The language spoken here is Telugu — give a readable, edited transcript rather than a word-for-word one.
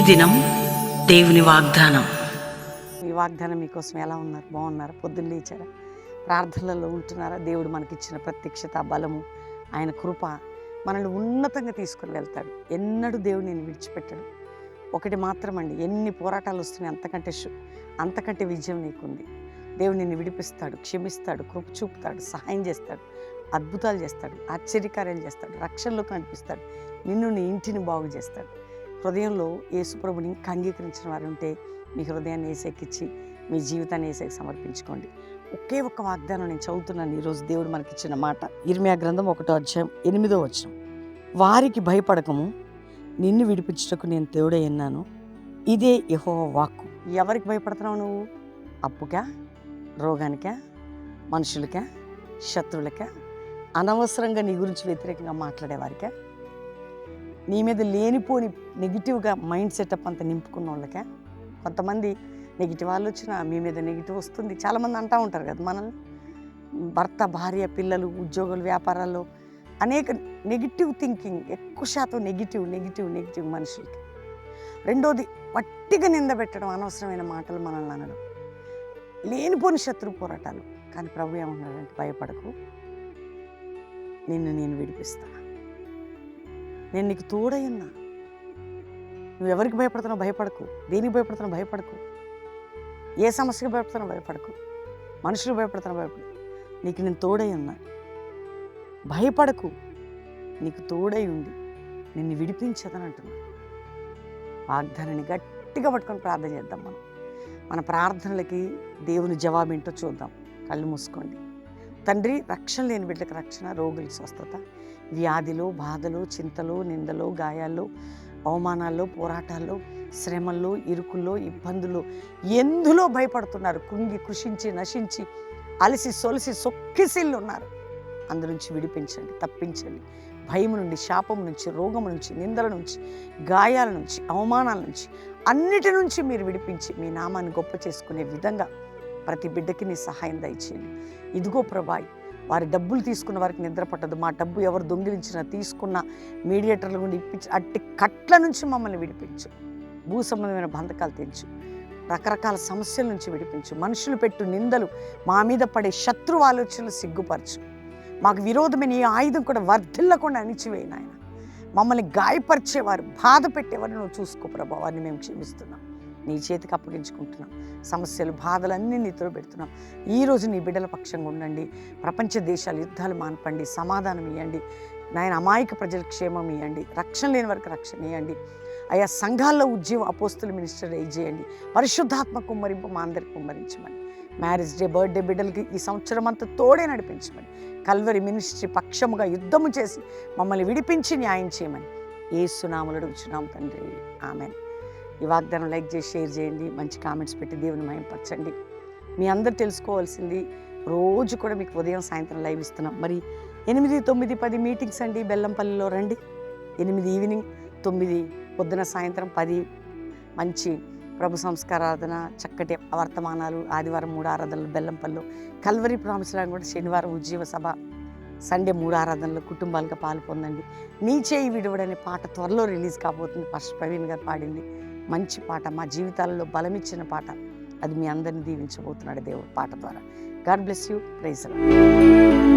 దినం దేవుని వాగ్దానం. ఈ వాగ్దానం మీకోసం ఎలా ఉన్నారు? బాగున్నారా? పొద్దున్న లేచారా? ప్రార్థనలలో ఉంటున్నారా? దేవుడు మనకిచ్చిన ప్రత్యక్షత, బలము, ఆయన కృప మనల్ని ఉన్నతంగా తీసుకుని వెళ్తాడు. ఎన్నడూ దేవుడు నేను విడిచిపెట్టాడు. ఒకటి మాత్రమండి, ఎన్ని పోరాటాలు వస్తున్నాయి అంతకంటే విజయం నీకుంది. దేవుడు నిన్ను విడిపిస్తాడు, క్షమిస్తాడు, కృప చూపుతాడు, సహాయం చేస్తాడు, అద్భుతాలు చేస్తాడు, ఆశ్చర్యకార్యాలు చేస్తాడు, రక్షణలోకి నడిపిస్తాడు, నిన్ను నీ ఇంటిని బాగు చేస్తాడు. హృదయంలో యేసుప్రభుని ఇంకా అంగీకరించిన వారు ఉంటే మీ హృదయాన్ని ఏసైకిచ్చి మీ జీవితాన్ని ఏసైకి సమర్పించుకోండి. ఒకే ఒక్క వాగ్దానం నేను చదువుతున్నాను ఈరోజు. దేవుడు మనకిచ్చిన మాట ఇర్మియా గ్రంథం 1:8 వారికి భయపడకము, నిన్ను విడిపించుటకు నేను తోడై ఉన్నాను, ఇదే యెహోవా వాక్కు. ఎవరికి భయపడుతున్నావు నువ్వు? అప్పుకా, రోగానికా, మనుషులకా, శత్రువులకా, అనవసరంగా నీ గురించి వ్యతిరేకంగా మాట్లాడేవారికా, నీ మీద లేనిపోని నెగిటివ్గా మైండ్ సెటప్ అంతా నింపుకున్న వాళ్ళకే. కొంతమంది నెగిటివ్ ఆలోచన, మీ మీద నెగిటివ్ వస్తుంది. చాలామంది అంటూ ఉంటారు కదా మనల్ని, భర్త, భార్య, పిల్లలు, ఉద్యోగులు, వ్యాపారాల్లో అనేక నెగిటివ్ థింకింగ్, ఎక్కువ శాతం నెగిటివ్ మనుషులకి. రెండోది వట్టిగా నిందబెట్టడం, అనవసరమైన మాటలు మనల్ని అనడం, లేనిపోని శత్రు పోరాటాలు. కానీ ప్రభు ఏమన్నాడంటే, భయపడకు, నిన్ను నేను విడిపిస్తాను, నేను నీకు తోడై ఉన్నా. నువ్వు ఎవరికి భయపడుతున్నావు? భయపడకు. దేనికి భయపడుతున్నావు? భయపడకు. ఏ సమస్యకు భయపడుతున్నావు? భయపడకు. మనుషులు భయపడుతున్నావు? భయపడకు. నీకు నేను తోడై ఉన్నా, భయపడకు, నీకు తోడై ఉండి నిన్ను విడిపించదని అంటున్నాను. వాగ్దానాన్ని గట్టిగా పట్టుకొని ప్రార్థన చేద్దాం. మన ప్రార్థనలకి దేవుని జవాబు ఏంటో చూద్దాం. కళ్ళు మూసుకోండి. తండ్రి, రక్షణ లేని బిడ్డలకు రక్షణ, రోగులకు స్వస్థత, వ్యాధిలో, బాధలో, చింతలో, నిందలో, గాయాల్లో, అవమానాల్లో, పోరాటాల్లో, శ్రమల్లో, ఇరుకుల్లో, ఇబ్బందుల్లో, ఎందులో భయపడుతున్నారు, కృంగి కృషించి నశించి అలసి సొలసి సొక్కిసిల్లు ఉన్నారు, అందు నుంచి విడిపించండి, తప్పించండి. భయం నుండి, శాపం నుంచి, రోగం నుంచి, నిందల నుంచి, గాయాల నుంచి, అవమానాల నుంచి, అన్నిటి నుంచి మీరు విడిపించి మీ నామాన్ని గొప్ప చేసుకునే విధంగా ప్రతి బిడ్డకి నీ సహాయం దయచేయండి. ఇదిగో ప్రభా, వారి డబ్బులు తీసుకున్న వారికి నిద్ర పట్టదు. మా డబ్బు ఎవరు దొంగిలించినా, తీసుకున్న మీడియేటర్ల గుండి ఇప్పించి అట్టి కట్ల నుంచి మమ్మల్ని విడిపించు. భూ సంబంధమైన బంధకాలు తెంచు, రకరకాల సమస్యల నుంచి విడిపించు. మనుషులు పెట్టు నిందలు, మా మీద పడే శత్రు ఆలోచనలు సిగ్గుపరచు. మాకు విరోధమైన ఈ ఆయుధం కూడా వర్ధిల్లకుండా అణిచివేయి నాయన. మమ్మల్ని గాయపరిచేవారు, బాధ పెట్టేవారు నువ్వు చూసుకో ప్రభా, వారిని మేము క్షమిస్తున్నాం, నీ చేతికి అప్పగించుకుంటున్నాం. సమస్యలు, బాధలన్నీ నీతో పెడుతున్నాం. ఈరోజు నీ బిడ్డల పక్షంగా ఉండండి. ప్రపంచ దేశాలు యుద్ధాలు మాన్పండి, సమాధానం ఇవ్వండి నాయన. అమాయక ప్రజల క్షేమం ఇవ్వండి, రక్షణ లేని వరకు రక్షణ ఇవ్వండి అయ్యా. సంఘాల్లో ఉద్యోగ అపోస్తుల మినిస్టర్ చేయండి. పరిశుద్ధాత్మ కుమ్మరింపు మా అందరికి కుమ్మరించమని. మ్యారేజ్ డే, బర్త్డే బిడ్డలకి ఈ సంవత్సరం అంతా తోడే నడిపించమని. కల్వరి మినిస్ట్రీ పక్షముగా యుద్ధము చేసి మమ్మల్ని విడిపించి న్యాయం చేయమని యేసు నామములో అడుగుచున్నాం తండ్రి, ఆమేన్. ఈ వాగ్దానం లైక్ చేసి షేర్ చేయండి, మంచి కామెంట్స్ పెట్టి దేవుని మహిమపరచండి. మీ అందరూ తెలుసుకోవాల్సింది, రోజు కూడా మీకు ఉదయం సాయంత్రం లైవ్ ఇస్తున్నాం. మరి 8, 9, 10 మీటింగ్స్ అండి. బెల్లంపల్లిలో రండి. 8 ఈవినింగ్, 9 పొద్దున, సాయంత్రం 10 మంచి ప్రభు సంస్కారాధన, చక్కటి వర్తమానాలు. ఆదివారం 3 ఆరాధనలు బెల్లంపల్లిలో. కల్వరి ప్రామిస్లాగా కూడా శనివారం ఉజ్జీవ సభ, సండే 3 ఆరాధనలు. కుటుంబాలుగా పాలు పొందండి. నీ చేయి విడువడనే పాట త్వరలో రిలీజ్ కాబోతుంది. పాస్టర్ ప్రవీణ్ గారు పాడింది మంచి పాట, మా జీవితాలలో బలమిచ్చిన పాట. అది మీ అందరిని దీవించబోతున్నాడు దేవుడు పాట ద్వారా. God bless you. Praise the lord.